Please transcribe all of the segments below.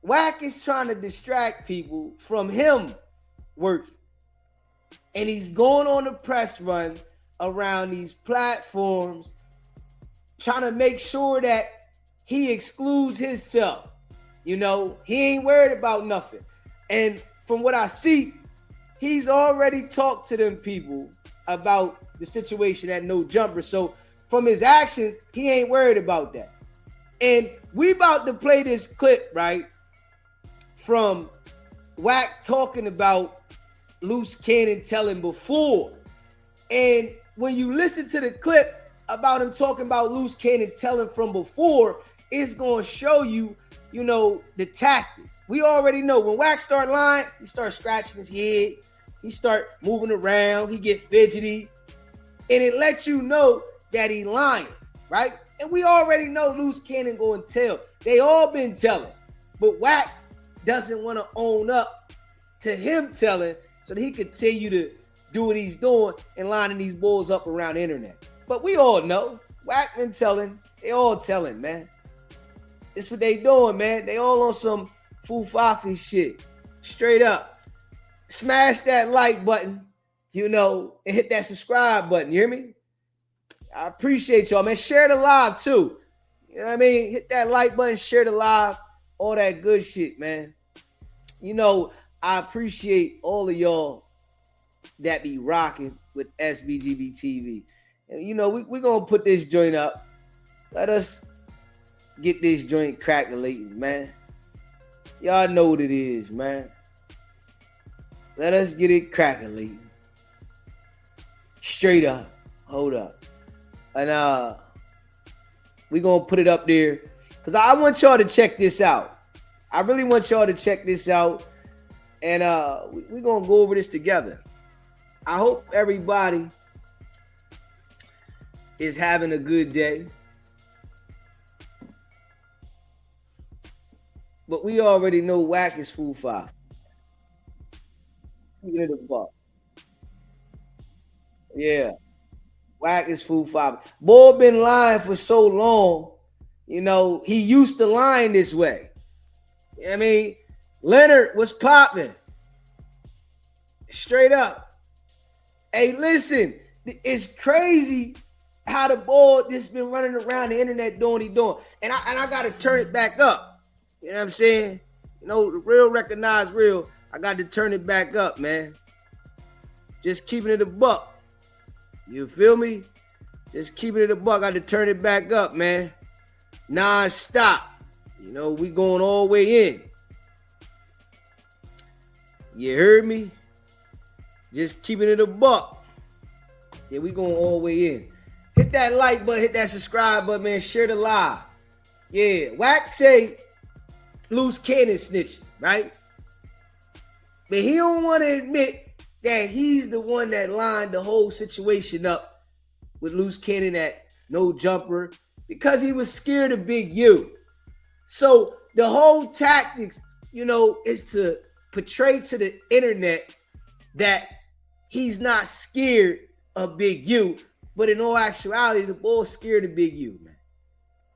Wack is trying to distract people from him working. And he's going on a press run around these platforms, trying to make sure that he excludes himself. You know, he ain't worried about nothing. And from what I see, he's already talked to them people about the situation at No Jumper. So from his actions, he ain't worried about that. And we about to play this clip, right, from Wack talking about Loose Cannon telling before. And when you listen to the clip about him talking about Loose Cannon telling from before, it's going to show you, you know, the tactics. We already know when Wack start lying, he start scratching his head. He start moving around. He get fidgety. And it lets you know that he lying, right? And we already know Loose Cannon going to tell. They all been telling. But Wack doesn't want to own up to him telling so that he continue to do what he's doing and lining these bulls up around the internet. But we all know Wack been telling. They all telling, man. It's what they doing, man. They all on some foo-fafi shit. Straight up. Smash that like button, you know, and hit that subscribe button. You hear me? I appreciate y'all, man. Share the live, too. You know what I mean? Hit that like button, share the live, all that good shit, man. You know, I appreciate all of y'all that be rocking with SBGBTV. And, you know, we're going to put this joint up. Let us get this joint crackulating, man. Y'all know what it is, man. Let us get it crackulating. Straight up. Hold up. And we're going to put it up there because I want y'all to check this out. I really want y'all to check this out. And we're going to go over this together. I hope everybody is having a good day. But we already know Wack is fool five. Keeping it a buck. Yeah. Wack is fool five. Boy been lying for so long. You know, he used to lying this way. You know what I mean, Leonard was popping. Straight up. Hey, listen, it's crazy how the boy just been running around the internet doing what he doing. And I gotta turn it back up. You know what I'm saying? You know, the real recognize real. I got to turn it back up, man. Just keeping it a buck. You feel me? Just keeping it a buck. I got to turn it back up, man. Non-stop. You know, we going all the way in. You heard me? Just keeping it a buck. Yeah, we going all the way in. Hit that like button, hit that subscribe button, man. Share the live. Yeah, Wack say Loose Cannon snitching, right? But he don't want to admit that he's the one that lined the whole situation up with Loose Cannon at No Jumper because he was scared of Big U. So the whole tactics, you know, is to portray to the internet that he's not scared of Big U, but in all actuality, the boy's scared of Big U, man.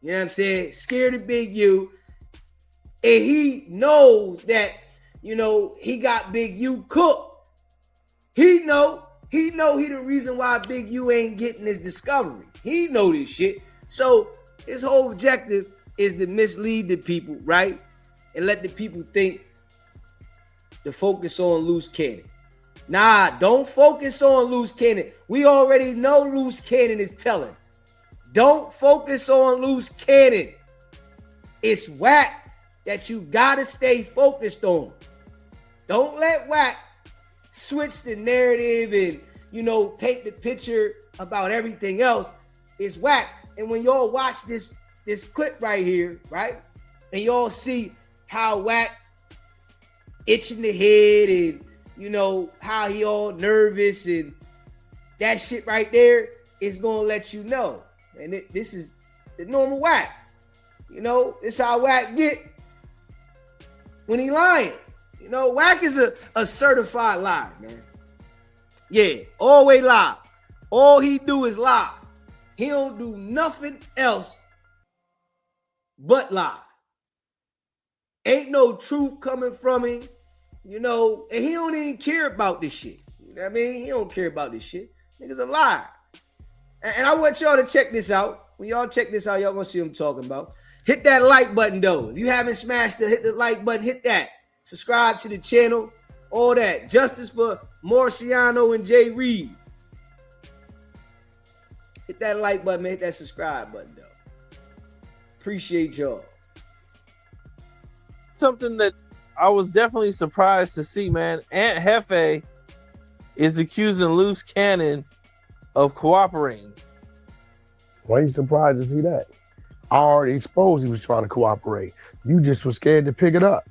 You know what I'm saying? Scared of Big U. And he knows that, you know, he got Big U cooked. He know he the reason why Big U ain't getting his discovery. He know this shit. So his whole objective is to mislead the people, right? And let the people think to focus on Loose Cannon. Nah, don't focus on Loose Cannon. We already know Loose Cannon is telling. Don't focus on Loose Cannon. It's Wack that you gotta stay focused on. Don't let Wack switch the narrative and, you know, paint the picture about everything else. It's Wack. And when y'all watch this clip right here, right, and y'all see how Wack itching the head and, you know, how he all nervous and that shit right there is gonna let you know. And this is the normal Wack. You know, this how Wack get when he lying. You know, Wack is a certified liar, man. Yeah, always lie. All he do is lie. He don't do nothing else but lie. Ain't no truth coming from him, you know, and he don't even care about this shit. You know what I mean? He don't care about this shit. Nigga's a liar. And I want y'all to check this out. When y'all check this out, y'all gonna see what I'm talking about. Hit that like button though. If you haven't smashed it, hit the like button, hit that. Subscribe to the channel, all that. Justice for Marciano and Jay Reed. Hit that like button, hit that subscribe button though. Appreciate y'all. Something that I was definitely surprised to see, man. Aunt Hefe is accusing Loose Cannon of cooperating. Why are you surprised to see that? I already exposed he was trying to cooperate. You just was scared to pick it up.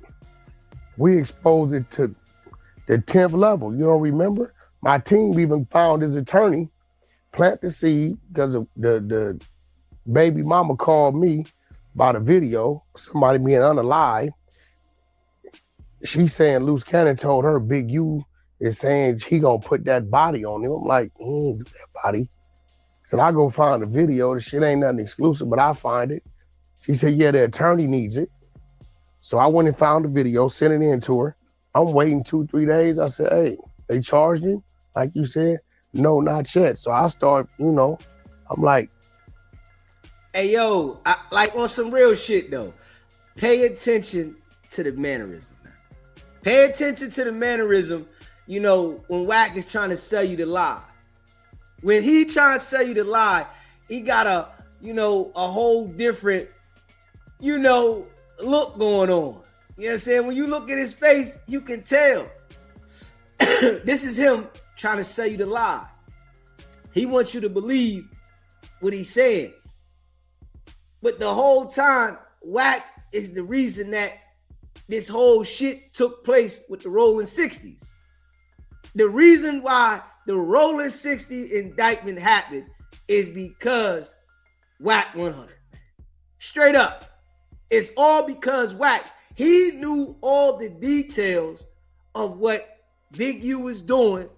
We exposed it to the 10th level. You don't remember? My team even found his attorney, plant the seed, because the baby mama called me about a video, somebody being unalive. She's saying Loose Cannon told her Big U is saying he gonna put that body on him. I'm like, he ain't do that body. So I go find the video. The shit ain't nothing exclusive, but I find it. She said, yeah, the attorney needs it. So I went and found the video, sent it in to her. I'm waiting 2-3 days. I said, hey, they charged him? Like you said? No, not yet. So I start, you know, I'm like, hey, yo, like on some real shit though, pay attention to the mannerism, man. Pay attention to the mannerism, you know, when Wack is trying to sell you the lie. When he trying to sell you the lie, he got a, you know, a whole different, you know, look going on. You know what I'm saying? When you look at his face, you can tell. This is him trying to sell you the lie. He wants you to believe what he's saying. But the whole time, Wack is the reason that this whole shit took place with the Rolling 60s. The reason why the Rolling 60 indictment happened is because Wack100. Straight up. It's all because Wack, he knew all the details of what Big U was doing,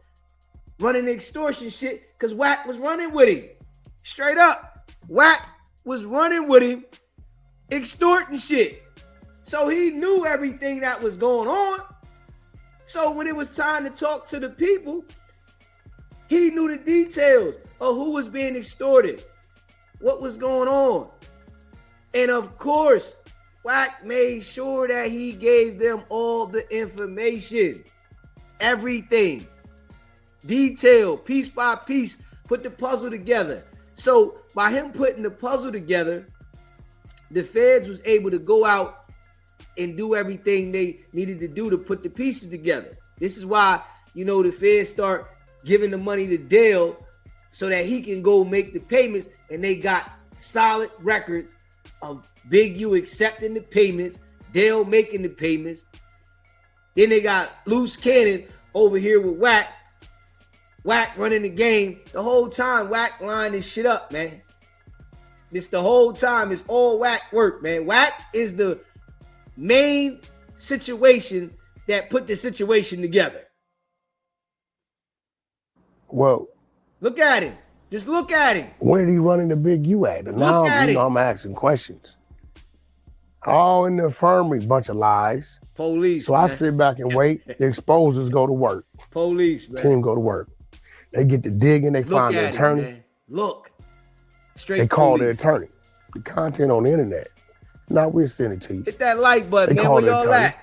running extortion shit, because Wack was running with him. Straight up. Wack was running with him, extorting shit. So he knew everything that was going on. So when it was time to talk to the people, he knew the details of who was being extorted, what was going on. And of course, Wack made sure that he gave them all the information, everything, detail, piece by piece, put the puzzle together. So by him putting the puzzle together, the feds was able to go out and do everything they needed to do to put the pieces together. This is why, you know, the feds start giving the money to Dale so that he can go make the payments, and they got solid records of Big U accepting the payments, Dale making the payments. Then they got Loose Cannon over here with Wack. Wack running the game. The whole time, Wack lining this shit up, man. This the whole time is all Wack work, man. Wack is the main situation that put the situation together. well, Look at him. Just look at him. where did he run into Big U at? And now, at you know, him. I'm asking questions. All in the infirmary, bunch of lies. Police. So I man. sit back and wait. The exposers go to work. Police, man. Team go to work. They get to digging. They Look find the at attorney. him, man. Look. Straight They call the police. attorney. The content on the internet. Now we'll send it to you. Hit that like button, They man. call Where the y'all attorney. at?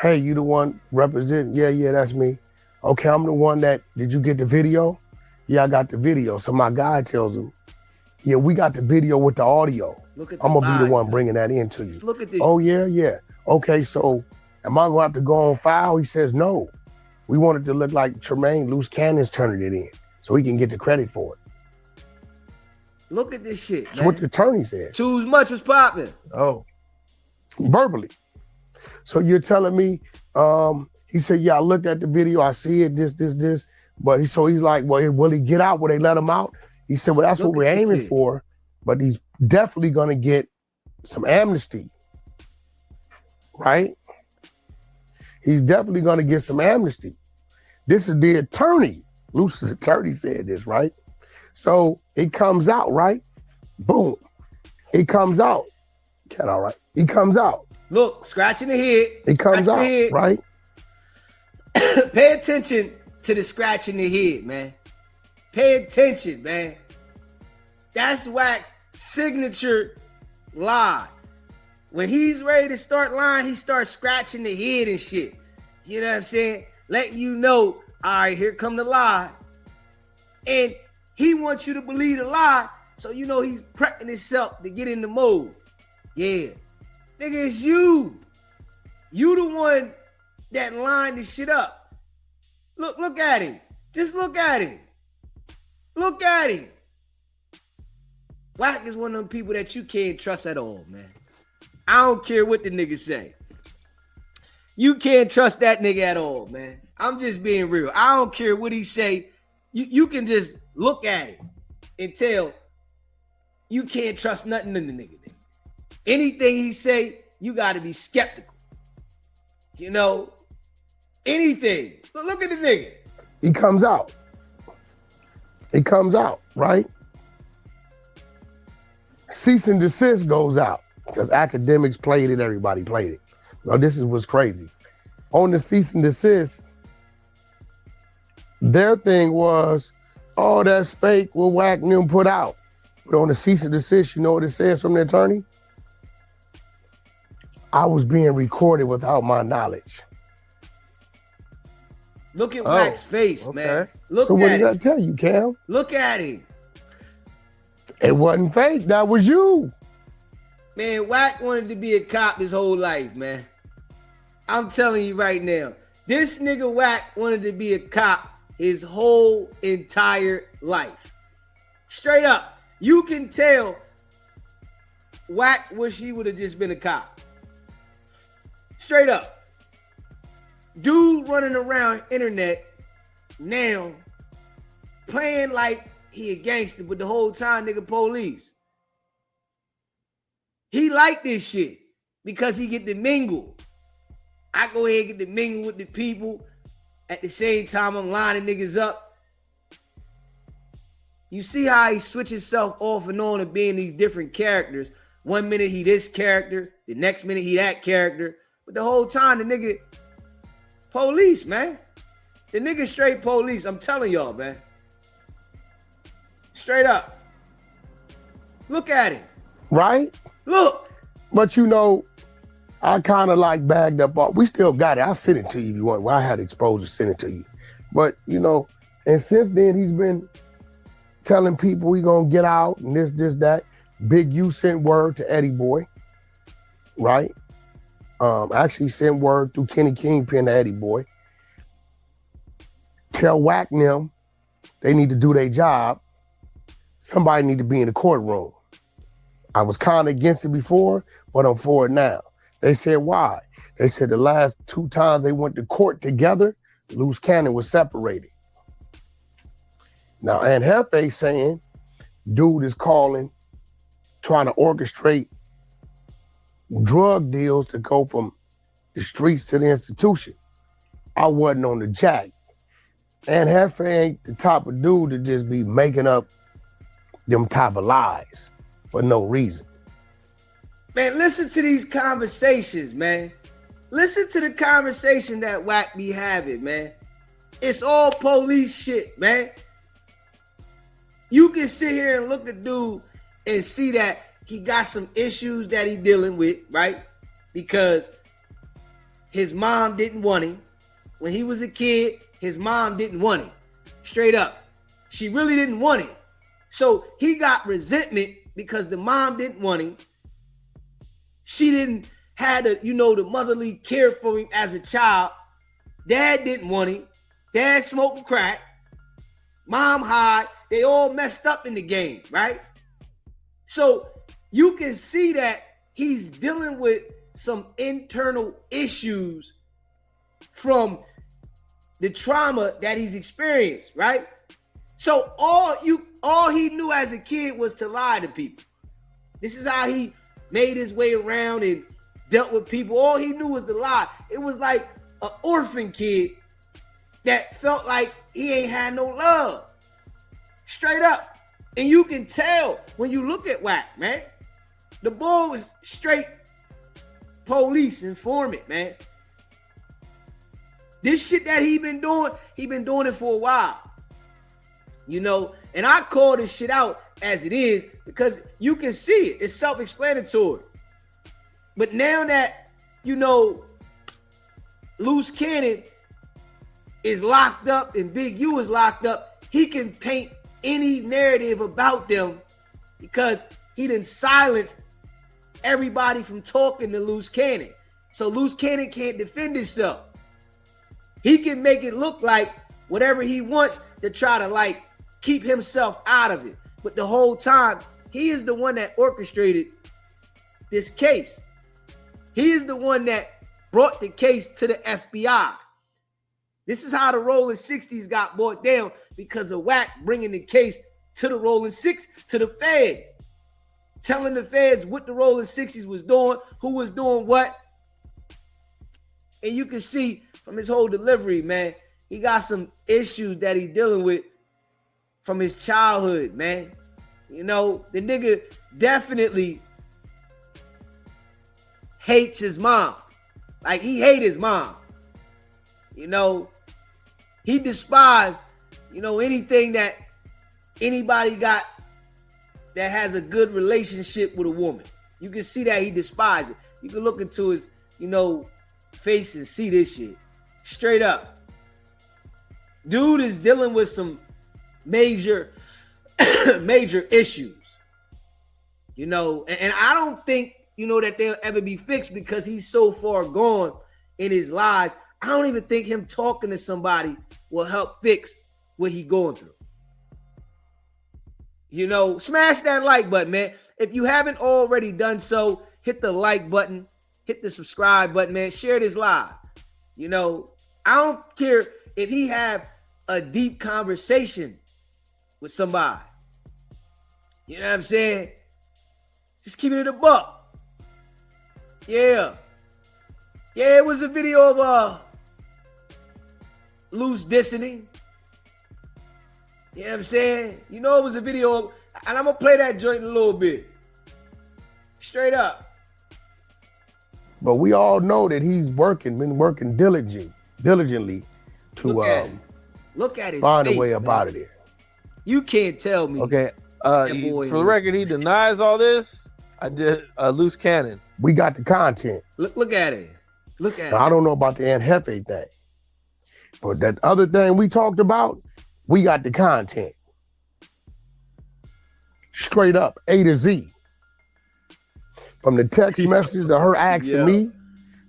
Hey, you the one representing? Yeah, that's me. Okay, I'm the one that, did you get the video? Yeah, I got the video. So my guy tells him, yeah, we got the video with the audio. Look at the I'm gonna be the lie, one man. bringing that in to you. Just look at this. Oh, yeah. Okay, so am I gonna have to go on file? He says, no. We want it to look like Tremaine Loose Cannon's turning it in so he can get the credit for it. Look at this shit, That's man. what the attorney said, Too much was popping. Oh, verbally. So you're telling me, he said, yeah, I looked at the video, I see it, this. But he's like, well, will he get out? Will they let him out? He said, well, that's Look what we're at this aiming shit. for, but he's definitely gonna get some amnesty, right? He's definitely gonna get some amnesty. This is the attorney. Luce's attorney said this, right? So it comes out, right? Boom. It comes out. Cat all right. He comes out. Look, scratching the head. It comes out, right? Pay attention to the scratching the head, man. Pay attention, man. That's Wack's signature lie. When he's ready to start lying, he starts scratching the head and shit. You know what I'm saying? Letting you know, all right, here come the lie. And he wants you to believe the lie, so you know he's prepping himself to get in the mode. Yeah. Nigga, it's you. You the one that lined this shit up. Look at him. Just look at him. Look at him. Wack is one of them people that you can't trust at all, man. I don't care what the nigga say. You can't trust that nigga at all, man. I'm just being real. I don't care what he say. You can just look at it and tell you can't trust nothing in the nigga. Anything he say, you got to be skeptical. You know, anything. Look at the nigga. He comes out. It comes out, right? Cease and desist goes out because academics played it, everybody played it. Now this is what's crazy. On the cease and desist, their thing was, oh, that's fake, what Wack and them put out. But on the cease and desist, you know what it says from the attorney? I was being recorded without my knowledge. Look at Wack's face, man. Look so at what did it. I tell you, Cam? Look at him. It wasn't fake, that was you. Man, Wack wanted to be a cop his whole life, man. I'm telling you right now. This nigga Wack wanted to be a cop his whole entire life. Straight up. You can tell Wack wish he would have just been a cop. Straight up. Dude running around internet now playing like he a gangster, but the whole time nigga police. He like this shit because he get to mingle. I go ahead and get to mingle with the people. At the same time, I'm lining niggas up. You see how he switches himself off and on to being these different characters. 1 minute he this character, the next minute he that character. But the whole time the nigga police, man. The nigga straight police. I'm telling y'all, man. Straight up. Look at it. Right? Look. But you know, I kind of like bagged up. We still got it. I'll send it to you if you want. Well, I had exposure, send it to you. But, you know, and since then, he's been telling people he gonna get out and this, that. Big U sent word to Eddie Boy, right? Actually sent word through Kenny Kingpin to Eddie Boy. Tell Wack them they need to do their job. Somebody need to be in the courtroom. I was kind of against it before, but I'm for it now. They said, why? They said the last 2 times they went to court together, Luce Cannon was separated. Now, Aunt Hefe saying, dude is calling, trying to orchestrate drug deals to go from the streets to the institution. I wasn't on the jack. Aunt Hefe ain't the type of dude to just be making up them type of lies for no reason. Man, listen to these conversations, man. Listen to the conversation that Wack be having, man. It's all police shit, man. You can sit here and look at dude and see that he got some issues that he dealing with, right? Because his mom didn't want him. When he was a kid, his mom didn't want him. Straight up. She really didn't want him. So he got resentment because the mom didn't want him. She didn't have the motherly care for him as a child. Dad didn't want him. Dad smoked crack. Mom high. They all messed up in the game, right? So you can see that he's dealing with some internal issues from the trauma that he's experienced, right? So all he knew as a kid was to lie to people. This is how he made his way around and dealt with people. All he knew was to lie. It was like an orphan kid that felt like he ain't had no love. Straight up. And you can tell when you look at Wack, man. The boy was straight police informant, man. This shit that he been doing it for a while. You know, and I call this shit out as it is because you can see it. It's self-explanatory. But now that, you know, Loose Cannon is locked up and Big U is locked up, he can paint any narrative about them because he done silenced everybody from talking to Loose Cannon. So Loose Cannon can't defend himself. He can make it look like whatever he wants to try to like keep himself out of it. But the whole time, he is the one that orchestrated this case. He is the one that brought the case to the FBI. This is how the Rolling 60s got brought down, because of Wack bringing the case to the Rolling 60s, to the feds, telling the feds what the Rolling 60s was doing, who was doing what. And you can see from his whole delivery, man, he got some issues that he dealing with from his childhood, man. You know, the nigga definitely hates his mom. Like, he hate his mom. You know, he despised, you know, anything that anybody got that has a good relationship with a woman. You can see that he despises it. You can look into his, you know, face and see this shit. Straight up. Dude is dealing with some major issues. You know, and I don't think, you know, that they'll ever be fixed because he's so far gone in his lies. I don't even think him talking to somebody will help fix what he going through. You know, smash that like button, man. If you haven't already done so, hit the like button, hit the subscribe button, man. Share this live. You know, I don't care if he have a deep conversation with somebody. You know what I'm saying? Just keeping it a buck. Yeah. Yeah, it was a video of Luce dissing. You know what I'm saying? You know it was a video of, and I'm going to play that joint in a little bit. Straight up. But we all know that he's been working diligently to Look at his find face, a way up man. out of there. You can't tell me. Okay. For the record, he denies all this. I did Loose Cannon. We got the content. Look at it. Look at it. I don't know about the Aunt Hefe thing. But that other thing we talked about, we got the content. Straight up, A to Z. From the text messages to her asking me,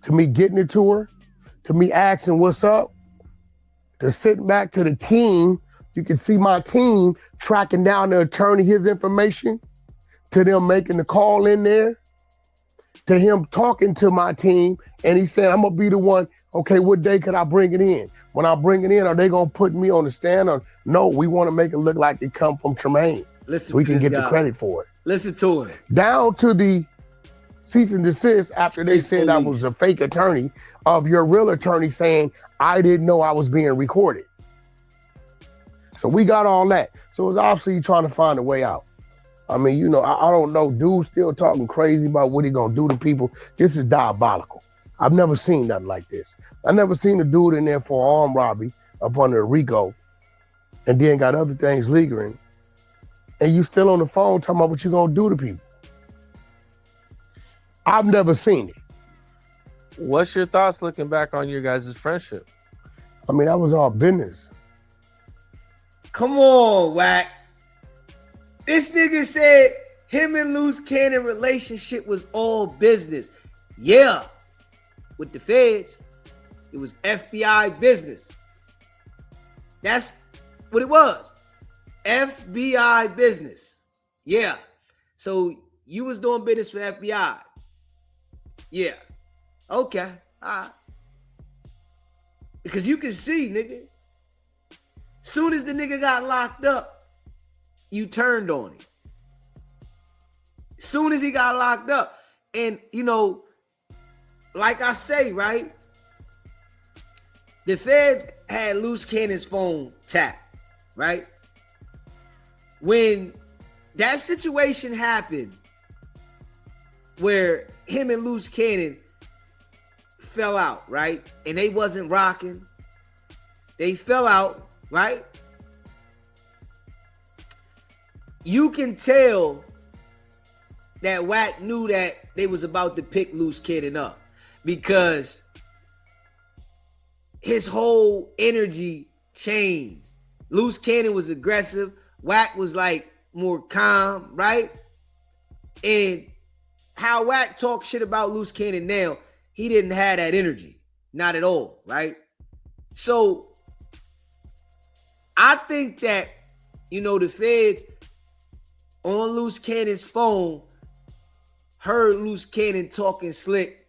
to me getting it to her, to me asking what's up, to sitting back to the team. You can see my team tracking down the attorney, his information, to them making the call in there, to him talking to my team, and he said, I'm gonna be the one, okay, what day could I bring it in? When I bring it in, are they gonna put me on the stand? Or no, we wanna make it look like it come from Tremaine. Listen, so we can get the credit for it. Listen to him. Down to the cease and desist after they said I was a fake attorney, of your real attorney saying, I didn't know I was being recorded. So we got all that. So it's obviously trying to find a way out. I mean, you know, I don't know. Dude's still talking crazy about what he gonna do to people. This is diabolical. I've never seen nothing like this. I never seen a dude in there for armed robbery up under RICO and then got other things lingering. And you still on the phone talking about what you gonna do to people. I've never seen it. What's your thoughts looking back on your guys' friendship? I mean, that was all business. Come on, Wack. This nigga said him and Loose Cannon relationship was all business. Yeah. With the feds, it was FBI business. That's what it was. FBI business. Yeah. So you was doing business for FBI. Yeah. Okay. All right. Because you can see, nigga, soon as the nigga got locked up, you turned on him. Soon as he got locked up. And, you know, like I say, right? The feds had Loose Cannon's phone tapped, right? When that situation happened where him and Loose Cannon fell out, right? And they wasn't rocking. They fell out, right? You can tell that Wack knew that they was about to pick Luce Cannon up because his whole energy changed. Luce Cannon was aggressive. Wack was like more calm, right? And how Wack talk shit about Luce Cannon now, he didn't have that energy. Not at all, right? So I think that, the feds on Luce Cannon's phone heard Luce Cannon talking slick,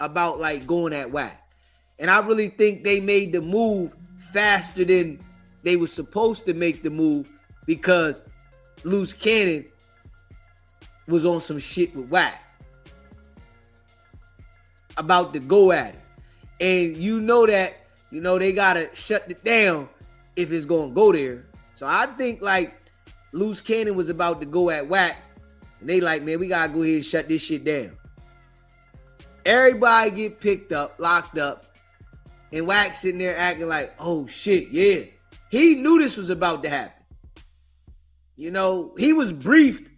about like going at Wack. And I really think they made the move faster than they were supposed to make the move because Luce Cannon was on some shit with Wack about to go at it. And that, they gotta shut it down if it's gonna go there. So I think like Luce Cannon was about to go at Wack, and they like, man, we gotta go ahead and shut this shit down. Everybody get picked up, locked up, and Wack sitting there acting like, oh shit, yeah. He knew this was about to happen. He was briefed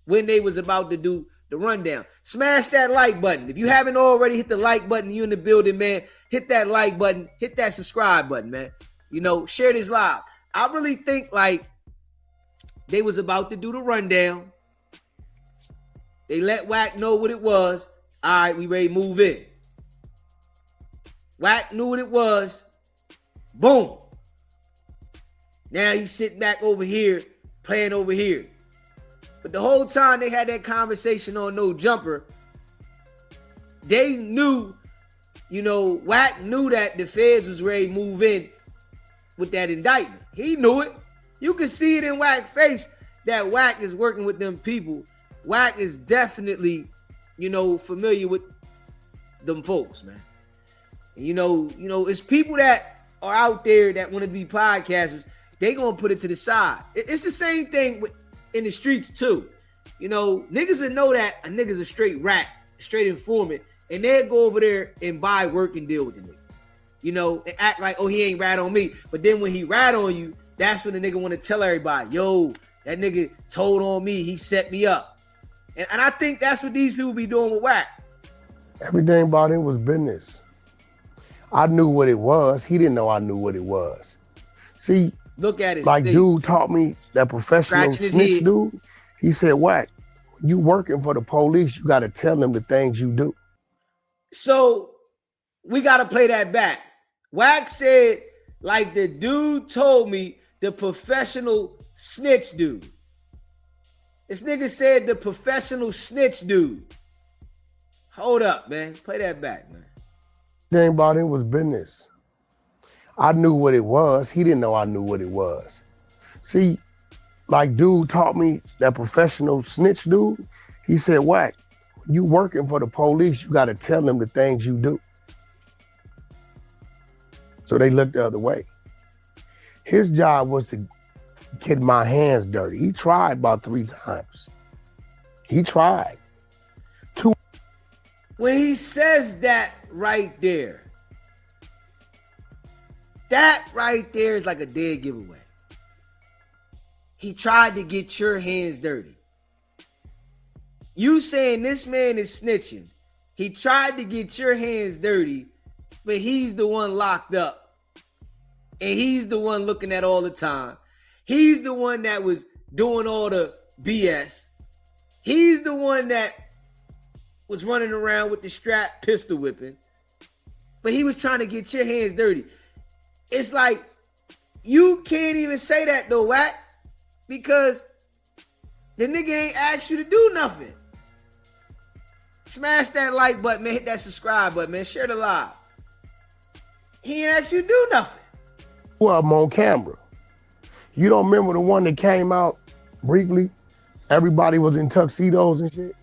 when they was about to do the rundown. Smash that like button. If you haven't already hit the like button, you in the building, man, hit that like button, hit that subscribe button, man. Share this live. I really think like they was about to do the rundown. They let Wack know what it was. All right, we ready to move in. Wack knew what it was. Boom. Now he's sitting back over here, playing over here. But the whole time they had that conversation on No Jumper, they knew, Wack knew that the feds was ready to move in with that indictment. He knew it. You can see it in Wack's face that Wack is working with them people. Wack is definitely, familiar with them folks, man. And, it's people that are out there that want to be podcasters. They gonna put it to the side. It's the same thing in the streets too. Niggas will know that a nigga's a straight rat, straight informant, and they'll go over there and buy work and deal with the nigga. And act like, oh, he ain't rat on me. But then when he rat on you, that's when the nigga want to tell everybody, yo, that nigga told on me, he set me up. And I think that's what these people be doing with Wack. Everything about him was business. I knew what it was. He didn't know I knew what it was. See, look at it. Like dude taught me, that professional snitch dude. He said, Wack, when you working for the police, you got to tell them the things you do. So we got to play that back. Wack said, like the dude told me, the professional snitch dude. This nigga said the professional snitch dude. Hold up, man. Play that back, man. Everything about him was business. I knew what it was. He didn't know I knew what it was. See, like dude taught me, that professional snitch dude. He said, Wack, when you working for the police, you got to tell them the things you do. So they looked the other way. His job was to get my hands dirty. He tried about 3 times. He tried. When he says that right there is like a dead giveaway. He tried to get your hands dirty. You saying this man is snitching. He tried to get your hands dirty, but he's the one locked up. And he's the one looking at all the time. He's the one that was doing all the BS. He's the one that was running around with the strap pistol whipping. But he was trying to get your hands dirty. It's like, you can't even say that though, Wack, because the nigga ain't asked you to do nothing. Smash that like button, man. Hit that subscribe button, man. Share the live. He ain't asked you to do nothing. Well, I'm on camera. You don't remember the one that came out briefly? Everybody was in tuxedos and shit.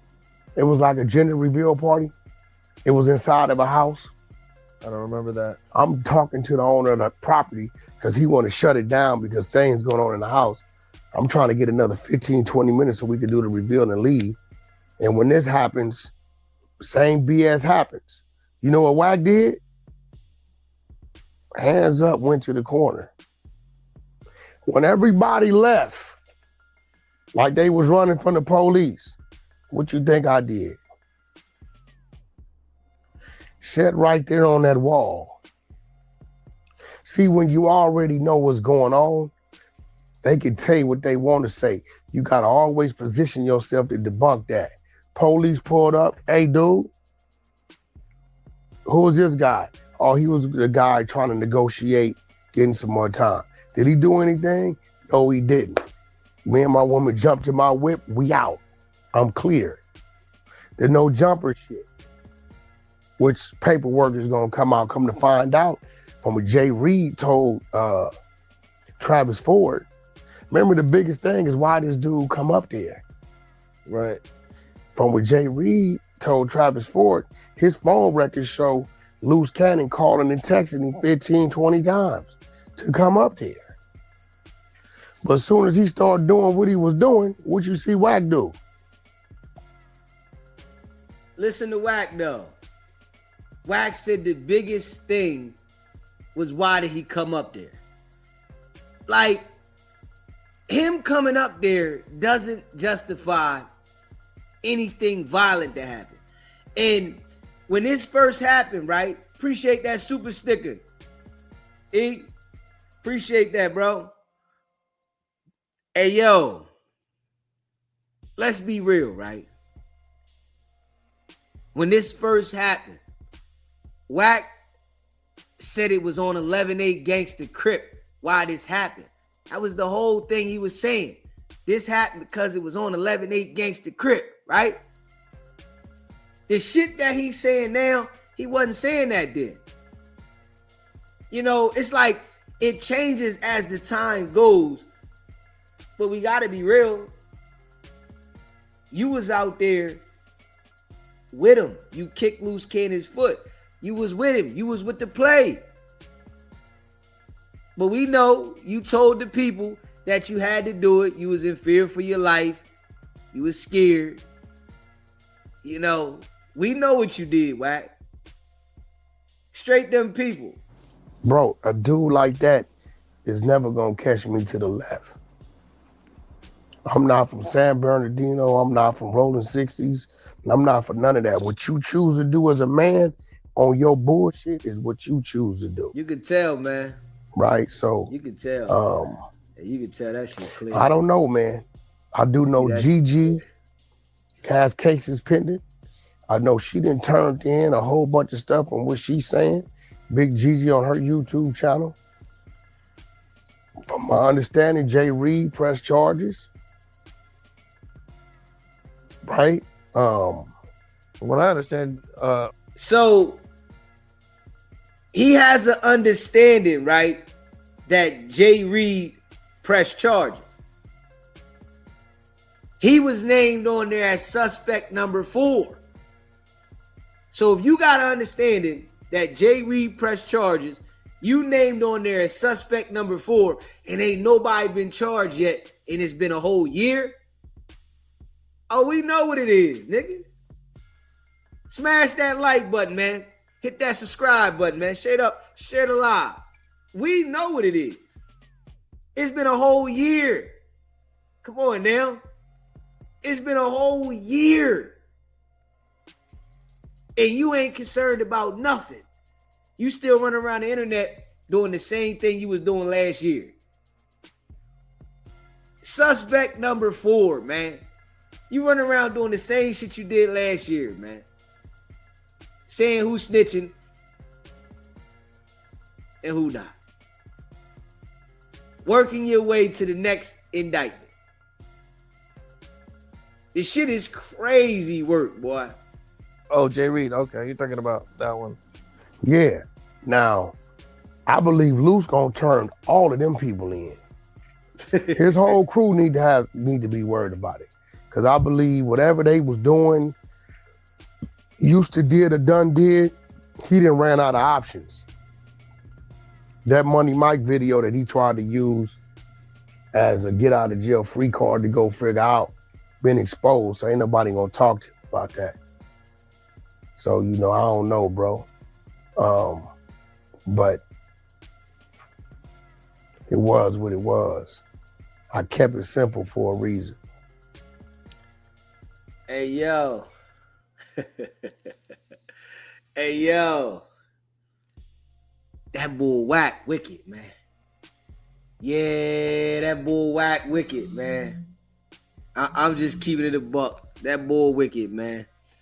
It was like a gender reveal party. It was inside of a house. I don't remember that. I'm talking to the owner of the property because he want to shut it down because things going on in the house. I'm trying to get another 15, 20 minutes so we can do the reveal and leave. And when this happens, Same BS happens. You know what Wack did? Hands up, went to the corner. When everybody left, like they was running from the police, what you think I did? Sat right there on that wall. See, when you already know what's going on, they can tell you what they want to say. You got to always position yourself to debunk that. Police pulled up. Hey, dude, who was this guy? Oh, he was the guy trying to negotiate, getting some more time. Did he do anything? No, he didn't. Me and my woman jumped in my whip. We out. I'm clear. There's no jumper shit. Which paperwork is going to come out. Come to find out from what Jay Reed told Travis Ford. Remember, the biggest thing is why this dude come up there. Right. From what Jay Reed told Travis Ford, his phone records show Luce Cannon calling and texting him 15, 20 times to come up there. But as soon as he started doing what he was doing, what you see Wack do? Listen to Wack though. Wack said the biggest thing was why did he come up there? Like, him coming up there doesn't justify anything violent to happen. And when this first happened, right? Appreciate that super sticker. E, appreciate that, bro. Hey, yo, let's be real, right? When this first happened, Wack said it was on 11-8 Gangsta Crip why this happened. That was the whole thing he was saying. This happened because it was on 11-8 Gangsta Crip, right? The shit that he's saying now, he wasn't saying that then. You know, it's like it changes as the time goes. But we got to be real. You was out there with him. You kicked Luce Cannon's foot. You was with him. You was with the play. But we know you told the people that you had to do it. You was in fear for your life. You was scared. You know, we know what you did, Wack. Straight them people. Bro, a dude like that is never going to catch me to the left. I'm not from San Bernardino. I'm not from Rolling 60s. I'm not for none of that. What you choose to do as a man on your bullshit is what you choose to do. You can tell, man. Right? So you can tell. You can tell that shit clear. I don't know, man. I do know Gigi has cases pending. I know she done turned in a whole bunch of stuff on what she's saying. Big Gigi on her YouTube channel. From my understanding, Jay Reed pressed charges. Right? What I understand, so he has an understanding, right, that Jay Reed pressed charges. He was named on there as suspect number 4. So if you got an understanding that Jay Reed pressed charges, you named on there as suspect number 4, and ain't nobody been charged yet, and it's been a whole year. Oh, we know what it is, nigga. Smash that like button, man. Hit that subscribe button, man. Straight up, share the live. We know what it is. It's been a whole year. Come on now. It's been a whole year. And you ain't concerned about nothing. You still running around the internet doing the same thing you was doing last year. Suspect number 4, man. You running around doing the same shit you did last year, man. Saying who's snitching and who not. Working your way to the next indictment. This shit is crazy work, boy. Oh, Jay Reed. Okay, you're talking about that one. Yeah. Now, I believe Luce gonna turn all of them people in. His whole crew need to be worried about it. Because I believe whatever they was doing, used to did or done did, he done ran out of options. That Money Mike video that he tried to use as a get out of jail free card to go figure out, been exposed. So ain't nobody gonna talk to him about that. So, you know, I don't know, bro. But it was what it was. I kept it simple for a reason. Hey, yo. Hey, yo. That bull Wack wicked, man. Yeah, that bull Wack wicked, man. I'm just keeping it a buck. That bull wicked, man.